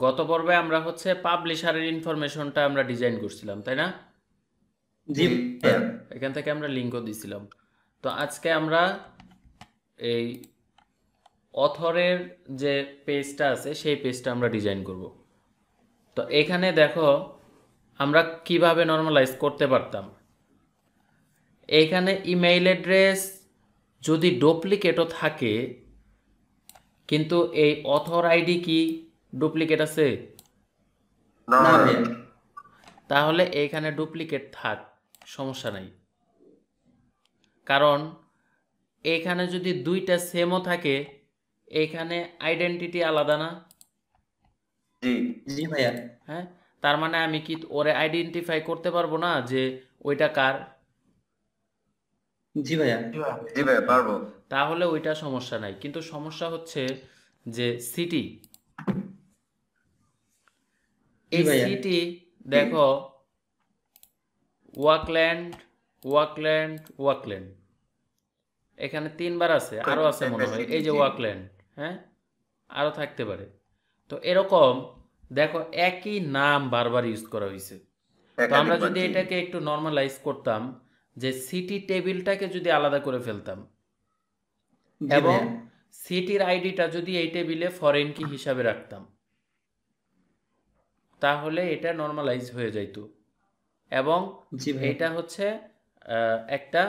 গত পর্বে আমরা হচ্ছে পাবলিশারের ইনফরমেশনটা আমরা ডিজাইন করছিলাম, তাই না? জি ভাইয়া। এখান থেকে আমরা লিঙ্কও দিছিলাম। তো আজকে আমরা এই অথরের যে পেজটা আছে সেই পেজটা আমরা ডিজাইন করব। তো এখানে দেখো আমরা কিভাবে নর্মালাইজ করতে পারতাম। এইখানে ইমেইল অ্যাড্রেস যদি ডুপ্লিকেটও থাকে, কিন্তু এই অথর আইডি কি ডুপ্লিকেট আছে? না ভাইয়া। তাহলে এইখানে ডুপ্লিকেট থাক, সমস্যা নাই। কারণ এইখানে যদি দুইটা সেমও থাকে, এইখানে আইডেন্টিটি আলাদা না? জি জি ভাইয়া। হ্যাঁ, তার মানে আমি কি ওরে আইডেন্টিফাই করতে পারবো না যে ওইটা কার? জি ভাইয়া। জি ভাইয়া পারবো। তাহলে ওইটা সমস্যা নাই। কিন্তু সমস্যা হচ্ছে যে সিটি, জি এই ভাইয়া। সিটি দেখো ওয়াকল্যান্ড, ওয়াকল্যান্ড, ওয়াকল্যান্ড, এখানে তিনবার আছে, আরও আছে মনে হয়, এই যে ওয়াকল্যান্ড। হ্যাঁ, আরও থাকতে পারে। তো এরকম দেখো একই নাম বারবার ইউজ করা হয়েছে। তো আমরা যদি এটাকে একটু নর্মালাইজ করতাম, যে সিটি টেবিলটাকে যদি আলাদা করে ফেলতাম জি এবং ভাইয়া। সিটির আইডিটা যদি এই টেবিলে ফরেন কি হিসাবে রাখতাম, তাহলে এটা নর্মালাইজ হয়ে যাইতো এবং জি ভাইয়া। এটা হচ্ছে একটা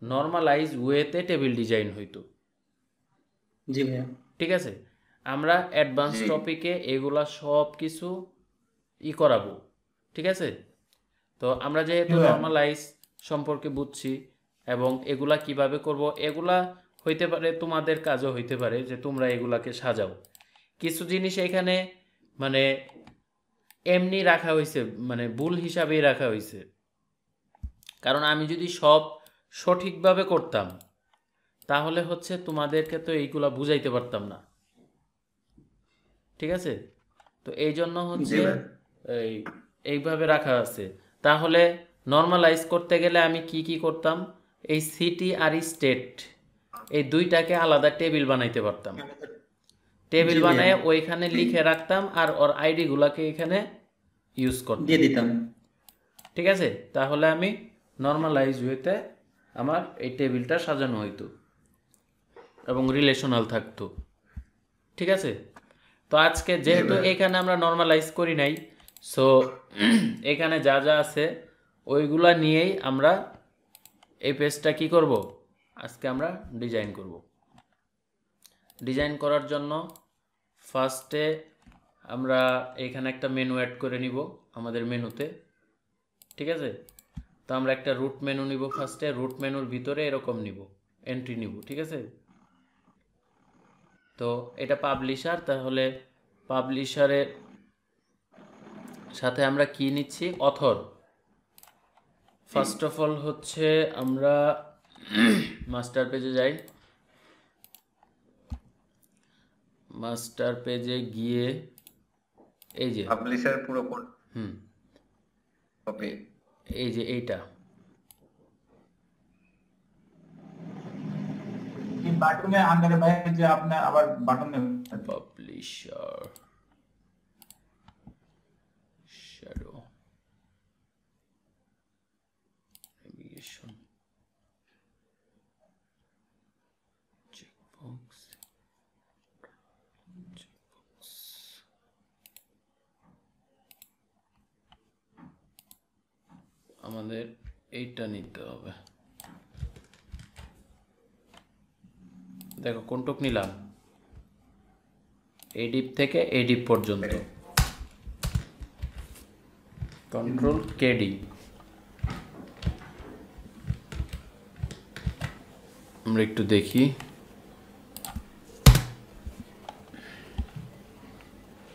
নর্মালাইজ ওয়েতে টেবিল ডিজাইন হইতো। জি ভাইয়া। ঠিক আছে, আমরা অ্যাডভান্স টপিকে এগুলা সব কিছু করাবো। ঠিক আছে, তো আমরা যেহেতু নর্মালাইজ সম্পর্কে বুঝছি এবং এগুলা কিভাবে করব, এগুলা হইতে পারে তোমাদের কাজও হইতে পারে যে তোমরা এগুলাকে সাজাও। কিছু জিনিস এখানে মানে এমনি রাখা হয়েছে, মানে ভুল হিসাবেই রাখা হয়েছে। কারণ আমি যদি সব সঠিকভাবে করতাম তাহলে হচ্ছে তোমাদেরকে তো এইগুলা বুঝাইতে পারতাম না। ঠিক আছে, তো এই জন্য হচ্ছে এই এইভাবে রাখা আছে। তাহলে নর্মালাইজ করতে গেলে আমি কি কি করতাম, এই সিটি আর স্টেট এই দুইটাকে আলাদা টেবিল বানাইতে পারতাম। টেবিল বানায় ওইখানে লিখে রাখতাম আর ওর আইডিগুলোকে এখানে ইউজ করতাম, দিয়ে দিতাম। ঠিক আছে, তাহলে আমি নর্মালাইজ ওয়েতে আমার এই টেবিলটা সাজানো হইতো এবং রিলেশনাল থাকতো। ঠিক আছে, তো আজকে যেহেতু এখানে আমরা নর্মালাইজ করি নাই, সো এখানে যা যা আছে ওইগুলা নিয়েই আমরা এই পেজটা কি করব, আজকে আমরা ডিজাইন করব। ডিজাইন করার জন্য ফার্স্টে আমরা এখানে একটা মেনু অ্যাড করে নিব আমাদের মেনুতে। ঠিক আছে, তো আমরা একটা রুট মেনু নিব ফার্স্টে, রুট মেনুর ভিতরে এরকম নিব, এন্ট্রি নিব। ঠিক আছে, তো এটা পাবলিশার, তাহলে পাবলিশারের সাথে আমরা কি নিচ্ছি, অথর। ফার্স্ট অফ অল হচ্ছে আমরা মাস্টার পেজে যাই, মাস্টার পেজে গিয়ে এই যে পাবলিশার পুরো কোড। ওকে, এই যে এইটা এই বাটনের আন্ডারে বাইরে যে আপনার আবার বাটনে পাবলিশার শ্যাডো নেভিগেশন চেকবক্স, আমাদের এইটা নিতে হবে। দেখো কোনটুক নিলাম, এই ডিপ থেকে এই ডিপ পর্যন্ত, কন্ট্রোল কেডি। আমরা একটু দেখি,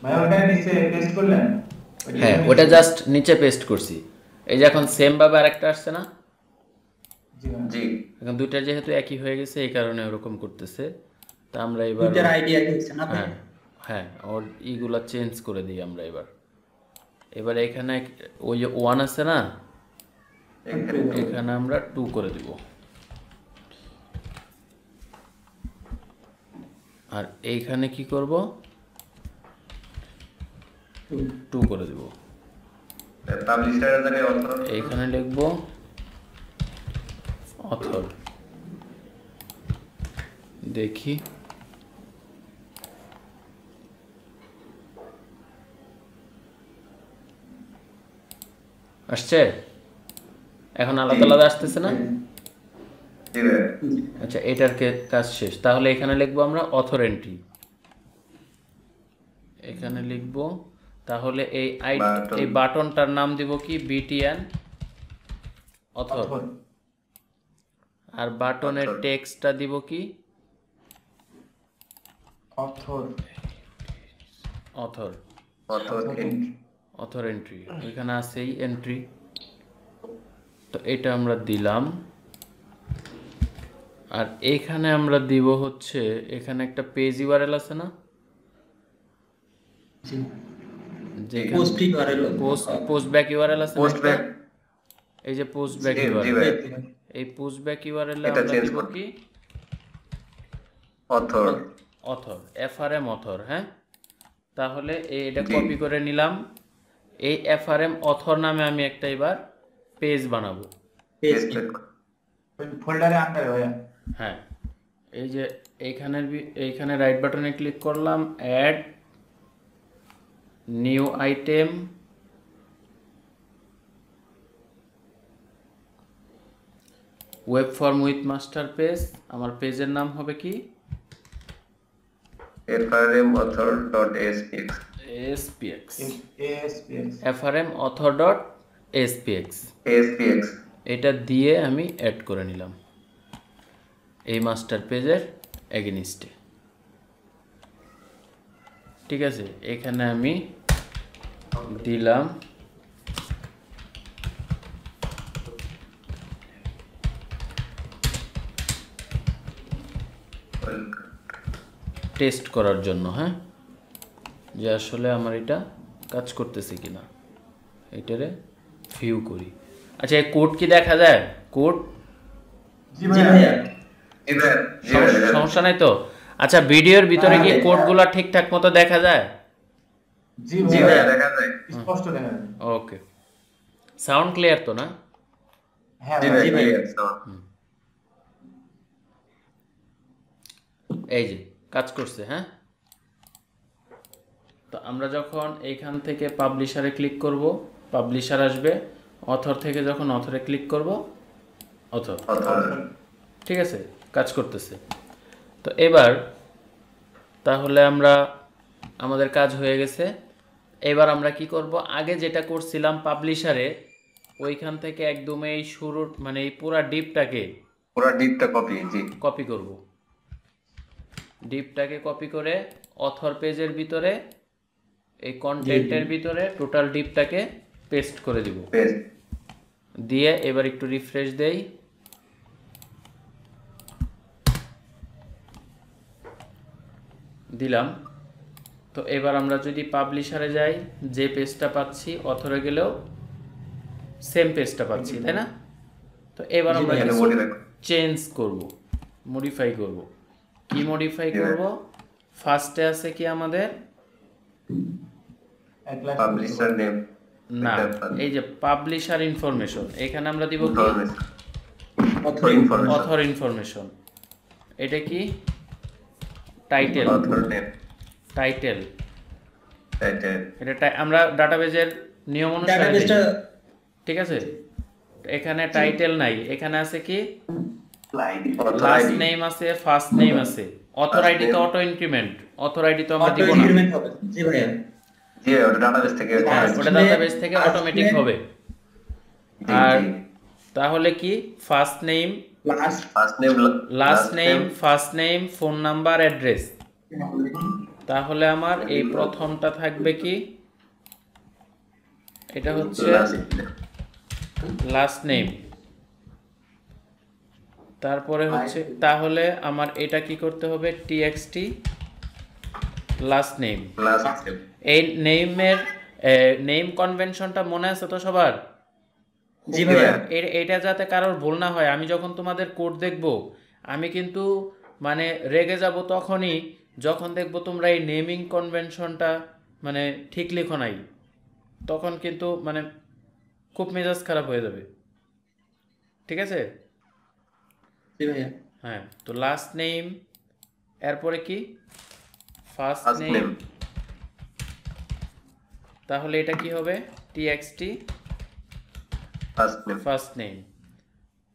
ভাই ওটা নিচে পেস্ট করলেন? হ্যাঁ ওটা জাস্ট নিচে পেস্ট করছি। এই যে এখন সেম ভাবে আরেকটা আসছে না, জি। এখন দুইটা যেহেতু একই হয়ে গেছে এই কারণে ওরকম করতেছে। তা আমরা এবার দুইটার আইডিয়া দিচ্ছে না ভাই? হ্যাঁ হ্যাঁ ওর ইগুলা চেঞ্জ করে দিই আমরা এবার। এবার এখানে ওই যে 1 আছে না, এখানে আমরা 2 করে দিব। আর এইখানে কি করব, 2 করে দেব। পাবলিশারের জায়গায় অথর এইখানে লিখব অথর, দেখি আসছে, এখন আলাদা আলাদা আসতেছে না? জি ভাইয়া আচ্ছা, এটার কাজ শেষ। তাহলে এখানে লিখবো আমরা অথর এন্ট্রি, এখানে লিখব। তাহলে Button. এই বাটনটার নাম দিব কি BTN অথর, অথর আর বাটনের অথর। টেক্সটটা দিব কি author author, author entry author entry ওইখানে আছে এই এন্ট্রি। তো এটা আমরা দিলাম, আর এইখানে আমরা দিব হচ্ছে এখানে একটা পেজ ইউআরএল আছে না, জি যেখানে post URL post back URL আছে না পোস্ট একটা? ব্যাক এই যে পোস্ট ব্যাক জি জি ইউআরএল, ভাইয়া এই পোস্ট ব্যাক ইউআরএল এটা আমরা change দিব করতে। কি অথর অথর, FRM অথর। হ্যাঁ, তাহলে এটা জি। কপি করে নিলাম। এই FRM অথর নামে আমি একটা এবার পেজ বানাবো। পেস্ট ওই ফোল্ডারে আন্ডারে ভাইয়া হ্যাঁ, এই যে এইখানে রাইট বাটনে ক্লিক করলাম, add new item, web form with master page. আমার পেজের নাম হবে কি FRM author dot spx SPX, এএসপিএক্স FRM author dot SPX। spx এটা দিয়ে আমি অ্যাড করে নিলাম এই মাস্টার পেজের এগেনিস্টে। ঠিক আছে, এখানে আমি দিলাম টেস্ট করার জন্য, হ্যাঁ, যে আসলে আমার এটা কাজ করতেছে কিনা, এটারে ভিউ করি। আচ্ছা, এই কোড কি দেখা যায়? কোড জি ভাইয়া জি ভাইয়া জি ভাইয়া সমস্যা নাই তো? আচ্ছা, ভিডিওর ভিতরে কি কোডগুলো ঠিকঠাক মতো দেখা যায়? জি জি ভাইয়া ভাইয়া দেখা যায় স্পষ্ট দেখা যায়। ওকে, সাউন্ড ক্লিয়ার তো না? হ্যাঁ জি ভাইয়া ভাইয়া এই যে কাজ করছে। হ্যাঁ, তো আমরা যখন এইখান থেকে পাবলিশারে ক্লিক করব, পাবলিশার আসবে। অথর থেকে যখন অথরে ক্লিক করব, অথর। অথর ঠিক আছে, কাজ করতেছে। তো এবার তাহলে আমাদের কাজ হয়ে গেছে। এবার আমরা কি করব, আগে যেটা করছিলাম পাবলিশারে, ওইখান থেকে একদম এই শুরুর মানে এই পুরা ডিপটাকে পুরো ডিপটা কপি জি কপি করব। ডিপটাকে কপি করে অথর পেজের ভিতরে এই কন্টেন্টের ভিতরে টোটাল ডিপটাকে পেস্ট করে দিব। পেস্ট দিয়ে এবার একটু রিফ্রেশ দেই, দিলাম। তো এবার আমরা যদি পাবলিশারে যাই, যে পেজটা পাচ্ছি অথরে গেলেও সেম পেজটা পাচ্ছি, তাই না? তো এবার আমরা এখানে কিছু modify চেঞ্জ করব, মডিফাই করব। কি মডিফাই করব? ফার্স্টে আছে কি আমাদের পাবলিশার নেম না, এই যে পাবলিশার ইনফরমেশন, এখানে আমরা দিব কি অথর ইনফরমেশন অথর ইনফরমেশন। এটা কি title, author name title. Title এটা আমরা ডাটাবেজের নিয়ম অনুসারে দিই। ঠিক আছে, এখানে টাইটেল নাই, এখানে আছে কি অথর লাস্ট আইডি নেম আছে, ফার্স্ট নেম আছে। অথর আইডি তো অটো ইনক্রিমেন্ট, অথর আইডি তো আমরা অটো দিব না। ইনক্রিমেন্ট হবে জি ভাইয়া জি ওটা ডাটাবেস থেকে হ্যাঁ, ওটা ডাটাবেস থেকে অটোমেটিক হবে। আর তাহলে কি first name, first name last name, first name, phone number, address. তাহলে আমার এই প্রথমটা থাকবে কি, এটা হচ্ছে লাস্ট নেম। তারপরে হচ্ছে তাহলে আমার এটা কি করতে হবে, txt last name. Last name এই নেমের নেম কনভেনশনটা মনে আছে তো সবার? জি ভাইয়া এটা যাতে কারোর ভুল না হয়, আমি যখন তোমাদের কোড দেখব, আমি কিন্তু মানে রেগে যাব তখনই যখন দেখব তোমরা এই নেমিং কনভেনশনটা মানে ঠিক লেখো নাই, তখন কিন্তু মানে খুব মেজাজ খারাপ হয়ে যাবে। ঠিক আছে? জি ভাইয়া। হ্যাঁ, তো লাস্ট নেম, এরপরে কি ফার্স্ট ফার্স্ট নেম, নেম, তাহলে এটা কি হবে TXT first name, first name.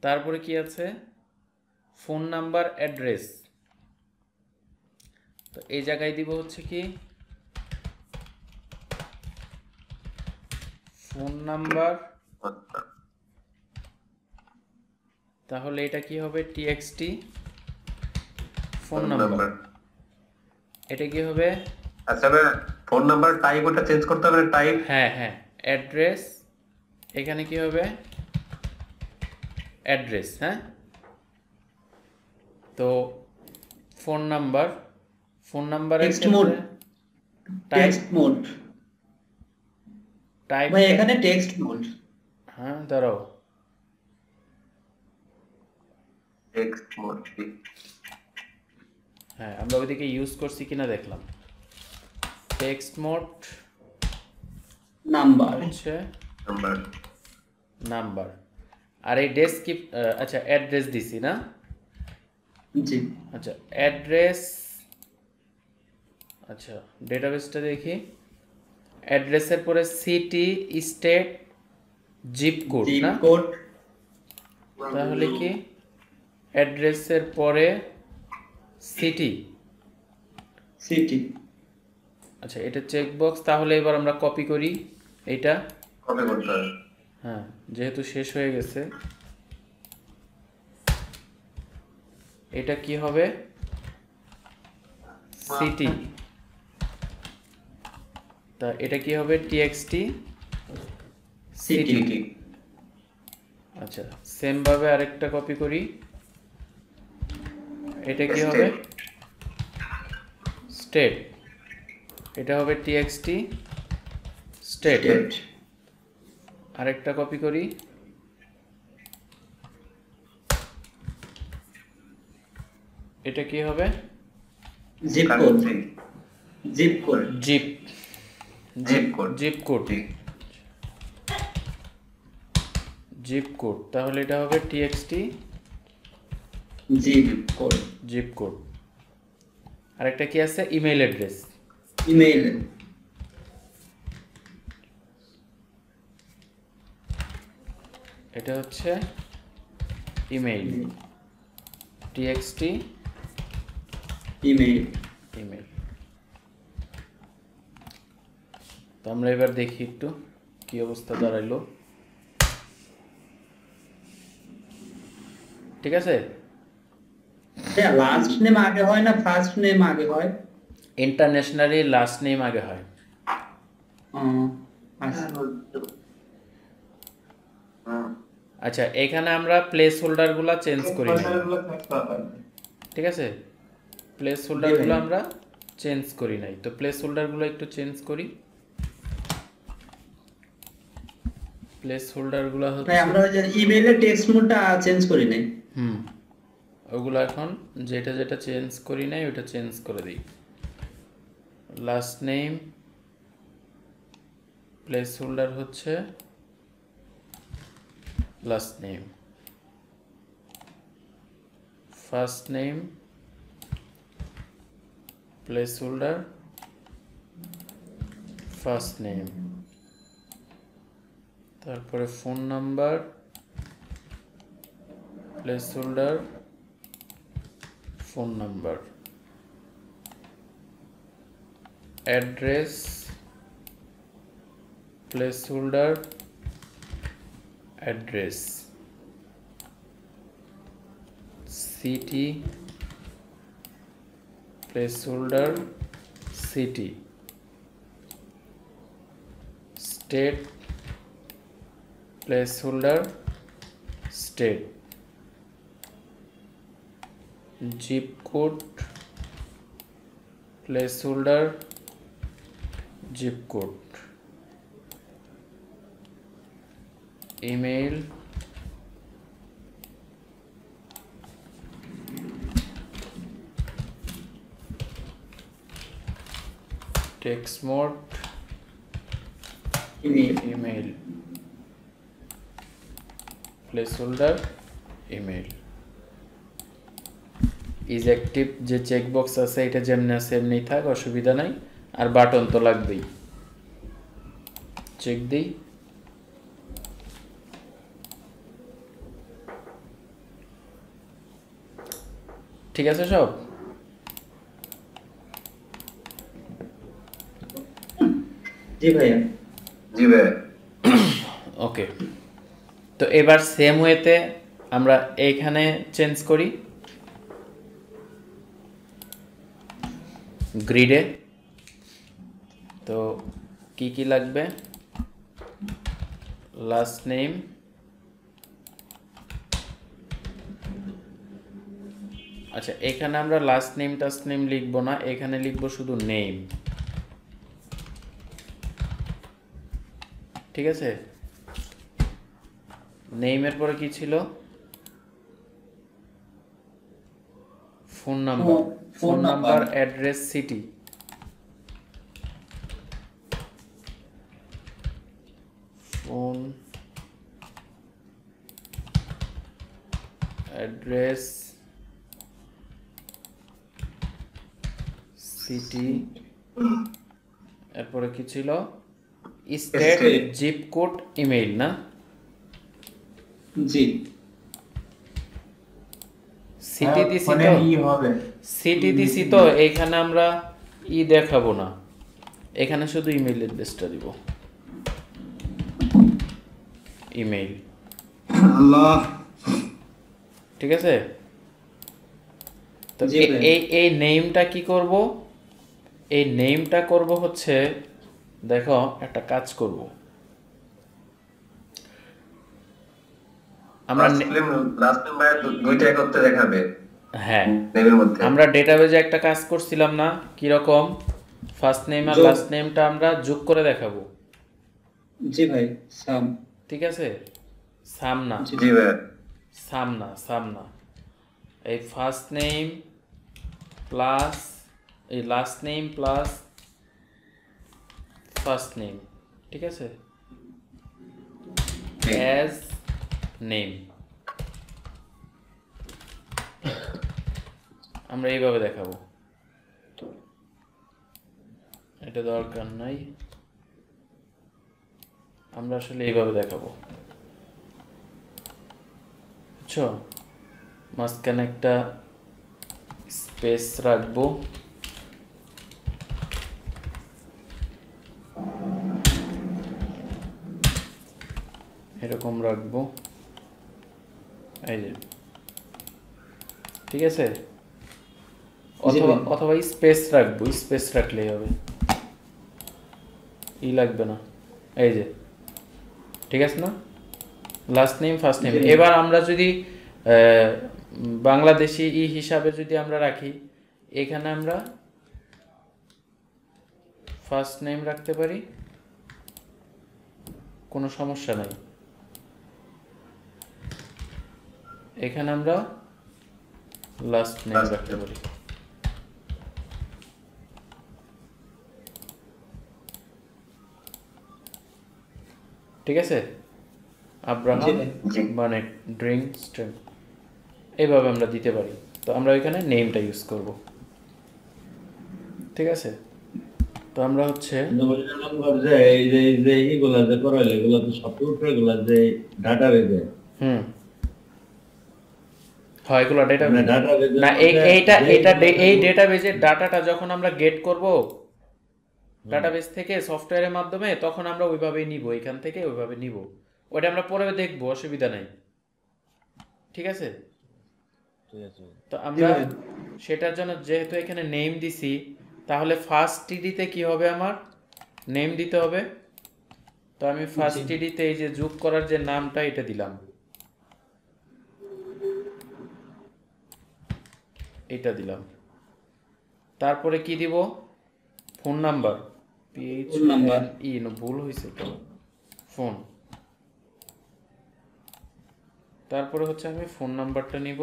তারপরে কি আছে ফোন নাম্বার অ্যাড্রেস, তো এই জায়গায় দিব হচ্ছে কি ফোন নাম্বার, আচ্ছা তাহলে এটা কি হবে TXT phone phone number. Number. এটা কি হবে আচ্ছা ফোন নাম্বার টাইপ ওটা চেঞ্জ করতে হবে টাইপ। হ্যাঁ হ্যাঁ অ্যাড্রেস, এখানে কি হবে অ্যাড্রেস। হ্যাঁ, তো ফোন নাম্বার, ফোন নাম্বারের text mode, type text mode type ভাই, এখানে টেক্সট মোড। হ্যাঁ দাঁড়াও, টেক্সট মোড, হ্যাঁ আমরা ওইদিকে ইউজ করছি কিনা দেখলাম। টেক্সট মোড নাম্বার হচ্ছে নাম্বার, নাম্বার, আর এই ডেস্ক্রিপ আচ্ছা অ্যাড্রেস দিছি না। জি আচ্ছা অ্যাড্রেস, আচ্ছা ডেটাবেসটা দেখি। অ্যাড্রেসের পরে city, state, zip code zip না, কোড, তাহলে কি অ্যাড্রেসের পরে সিটি, সিটি। আচ্ছা এটা চেকবক্স। তাহলে এবার আমরা কপি করি এইটা। কপি করতে হবে। হ্যাঁ যেহেতু শেষ হয়ে গেছে, এটা কি হবে সিটি, তা এটা কি হবে টিএক্সটি সিটি। সিটি, আচ্ছা সেম ভাবে আরেকটা কপি করি, এটা কি হবে স্টেট, এটা হবে টিএক্সটি স্টেট। স্টেট। আরেকটা কপি করি, এটা কি হবে zip code, country, zip code, zip, zip code, zip code, zip code, তাহলে এটা হবে TXT zip code. Zip code. আরেকটা কি আছে ইমেল অ্যাড্রেস, ইমেইল, এটা হচ্ছে ইমেইল টিএক্সটি ইমেইল। ইমেল। তো আমরা এবার দেখি একটু কি অবস্থা দাঁড়াইলো। ঠিক আছে, লাস্ট নেম আগে হয় না ফার্স্ট নেম আগে হয়? ইন্টারন্যাশনালি লাস্ট নেম আগে হয়। আচ্ছা। আচ্ছা এখানে আমরা প্লেস হোল্ডারগুলো চেঞ্জ করি নাই, ঠিক আছে, প্লেস হোল্ডারগুলো আমরা চেঞ্জ করি নাই, তো প্লেস হোল্ডারগুলো একটু চেঞ্জ করি। প্লেস হোল্ডারগুলো তাই হচ্ছে আমরা ওই যে ইমেইলের টেক্সট মোডটা চেঞ্জ করি নাই। ওগুলো এখন যেটা যেটা চেঞ্জ করি নাই ওটা চেঞ্জ করে দিই। লাস্ট নেম প্লেস হোল্ডার হচ্ছে last name, first name place holder first name, তারপরে phone number place holder phone number, address place holder address, city place holder city, state place holder state, zip code place holder zip code, email text mode email. Email place holder email is active যে checkbox আছে এটা যেমনি আছে এমনি থাক, অসুবিধা নাই। আর button তো লাগবেই, চেক দিই। ঠিক আছে সব? জি ভাইয়া। জি ভাই। ওকে, তো এবার সেম ওয়েতে আমরা এইখানে চেঞ্জ করি গ্রিডে। তো কি কি লাগবে? লাস্ট নেম, আচ্ছা এখানে আমরা লাস্ট নেম টাস্ট নেম লিখবো না, এখানে লিখবো শুধু নেম। ঠিক আছে, নেইমের পরে কি ছিল? Phone number, phone number, address, city. Phone address city, এরপরে কি ছিল? স্টেট, জিপ কোড, ইমেইল না? জি। সিটি দিছি ফোনে তো, ই হবে। সিটি দিছি তো, এইখানে আমরা ই দেখাবো না, এখানে শুধু ইমেইল অ্যাড্রেসটা দিব, ইমেইল। আল্লাহ। ঠিক আছে, তো জি ভাই। এই নেমটা কি করব? এই নেমটা করব হচ্ছে, দেখো একটা কাজ করব আমরা। লাস্ট নেম ভাই দুইটা করতে দেখাবে। হ্যাঁ, নেমের মধ্যে আমরা ডেটাবেজে একটা কাজ করছিলাম না, কি রকম? ফার্স্ট নেম আর যোগ। লাস্ট নেমটা আমরা যোগ করে দেখাবো। জি ভাই। সাম। ঠিক আছে, সাম না, জি ভাই। সাম না, সাম না। এই ফার্স্ট নেম প্লাস এই last name plus first name, ঠিক আছে, অ্যাজ নেম। আমরা এইভাবে দেখাবো, এটা দরকার নাই, আমরা আসলে এইভাবে দেখাবো, বুঝছো? মাঝখানে একটা স্পেস রাখবো, এরকম রাখবো, এই যে, ঠিক আছে, অথবা স্পেস রাখবো, স্পেস রাখলেই হবে, ই লাগবে না, এই যে, ঠিক আছে না? Last name first name. এবার আমরা যদি বাংলাদেশি ই হিসাবে যদি আমরা রাখি, এখানে আমরা ফার্স্ট নেম রাখতে পারি, কোনো সমস্যা নাই। এখানে আমরা লাস্ট নেম রাখতে পারি। ঠিক আছে, আব্রাহাম মানে ড্রিঙ্ক স্ট্রিম, এইভাবে আমরা দিতে পারি। তো আমরা ওইখানে নেমটা ইউজ করব। ঠিক আছে, তো আমরা হচ্ছে হয় এগুলো ডেটাবেজ না, এই ডেটাবেজের ডাটাটা যখন আমরা গেট করব ডাটাবেজ থেকে সফটওয়্যারের মাধ্যমে, তখন আমরা ওইভাবেই নিব, এখান থেকে ওইভাবে নিব, ওটা আমরা পরে দেখবো, অসুবিধা নাই। ঠিক আছে, তো আমরা সেটার জন্য যেহেতু এখানে নেম দিছি, তাহলে ফার্স্ট টিডিতে কি হবে? আমার নেম দিতে হবে। তো আমি ফার্স্ট টিডিতে এই যে যোগ করার যে নামটা এটা দিলাম, এটা দিলাম। তারপরে কি দিব? ফোন নাম্বার, PHNE, ভুল হয়েছে তো, ফোন। তারপরে হচ্ছে আমি ফোন নাম্বারটা নিব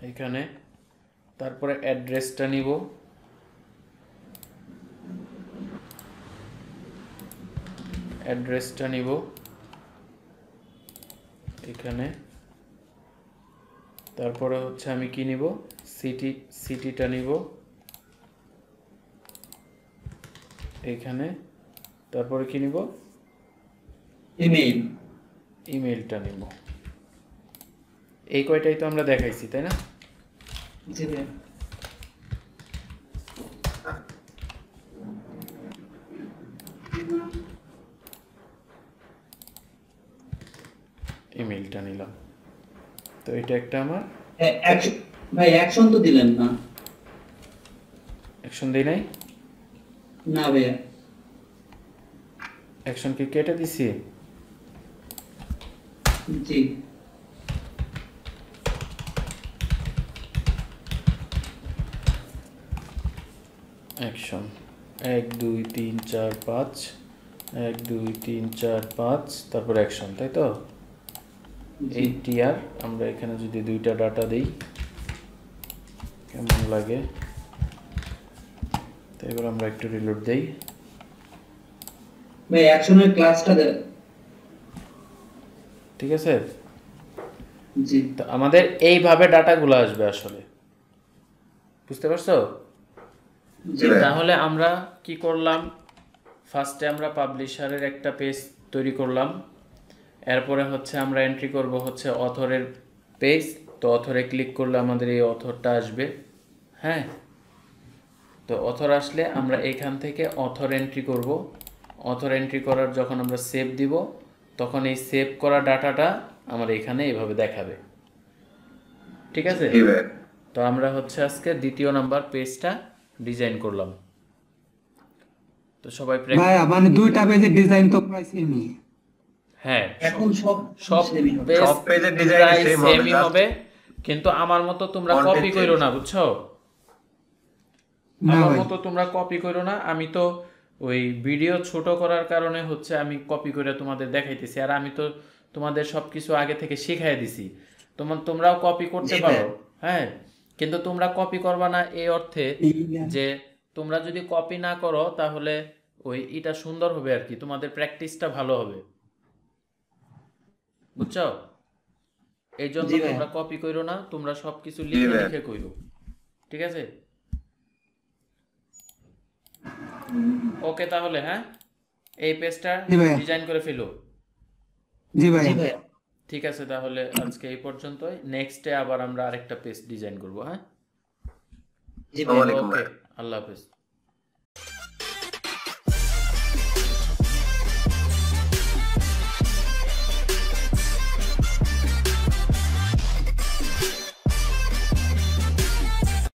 এখানে, তারপরে অ্যাড্রেসটা নিব, অ্যাড্রেসটা নিব এখানে, তারপরে হচ্ছে আমি কি নিব, সিটিটা নিব এখানে, তারপরে কি নিব, ইমেইল। ইমেলটা নিব। এই কয়টাই তো আমরা দেখাইছি তাই না? জি ভাইয়া। ইমেলটা নিলাম। তো এটা একটা আমার ভাই অ্যাকশন তো দিলেন না। অ্যাকশন দেই নাই, না ভাইয়া। অ্যাকশন কি কেটে দিছি? জি অ্যাকশন 1 2 3 4 5, 1 2 3 4 5, তারপর অ্যাকশন, তাই তো? এই টিআর আমরা এখানে যদি দুইটা ডাটা দেই কেমন লাগে, তো এবার আমরা একটু রিলোড দেই। ভাই অ্যাকশনের ক্লাসটা দেন। ঠিক আছে, জি তো আমাদের এইভাবে ডাটাগুলো আসবে আসলে, বুঝতে পারছো? জি ভাই। তাহলে আমরা কি করলাম, ফার্স্টে আমরা পাবলিশারের একটা পেজ তৈরি করলাম, এরপরে হচ্ছে আমরা এন্ট্রি করব হচ্ছে অথরের পেজ। তো অথরে ক্লিক করলে আমাদের এই অথরটা আসবে। হ্যাঁ, তো অথর আসলে আমরা এখান থেকে অথর এন্ট্রি করব। অথর এন্ট্রি করার যখন আমরা সেভ দিব, তখন এই সেভ করা ডাটাটা আমার এখানে এইভাবে দেখাবে। ঠিক আছে, জি ভাই। তো আমরা হচ্ছে আজকে দ্বিতীয় নাম্বার পেজটা ডিজাইন করলাম। তো সবাই ভাইয়া মানে দুইটা পেজের ডিজাইন তো প্রায় সেমই। হ্যাঁ, এখন সব সব সেমই হবে। পেজ সব পেজের ডিজাইন প্রায় সেম হবে, সেমই just হবে, কিন্তু আমার মতো তোমরা content কপি কইরো change। না, বুঝছো? না আমার ভাই, মতো তোমরা কপি করো না। আমি তো ওই ভিডিও ছোট করার কারণে হচ্ছে আমি কপি করে তোমাদের দেখাইতেছি, আর আমি তো তোমাদের সবকিছু আগে থেকে শিখাই দিছি। তোমরাও কপি করতে জি পারো, ভাই। হ্যাঁ, কিন্তু তোমরা কপি করবা না এই অর্থে যে তোমরা যদি কপি না করো তাহলে ওই এটা সুন্দর হবে আর কি, তোমাদের প্র্যাকটিসটা ভালো হবে, বুঝছো? এই জন্য জি ভাই। তোমরা কপি করো না, তোমরা সবকিছু জি লিখে ভাই। লিখে কইরো। ঠিক আছে, ওকে, তাহলে হ্যাঁ, এই পেজটা জি ভাইয়া। ডিজাইন করে ফেলো। জি ভাই। জি ভাইয়া। ঠিক আছে, তাহলে আজকে এই পর্যন্তই। নেক্সটে আবার আমরা আরেকটা পেজ ডিজাইন করব। হ্যাঁ, জি ভাইয়া। আসসালামু আলাইকুম ওকে, ভাই। আল্লাহ হাফেজ।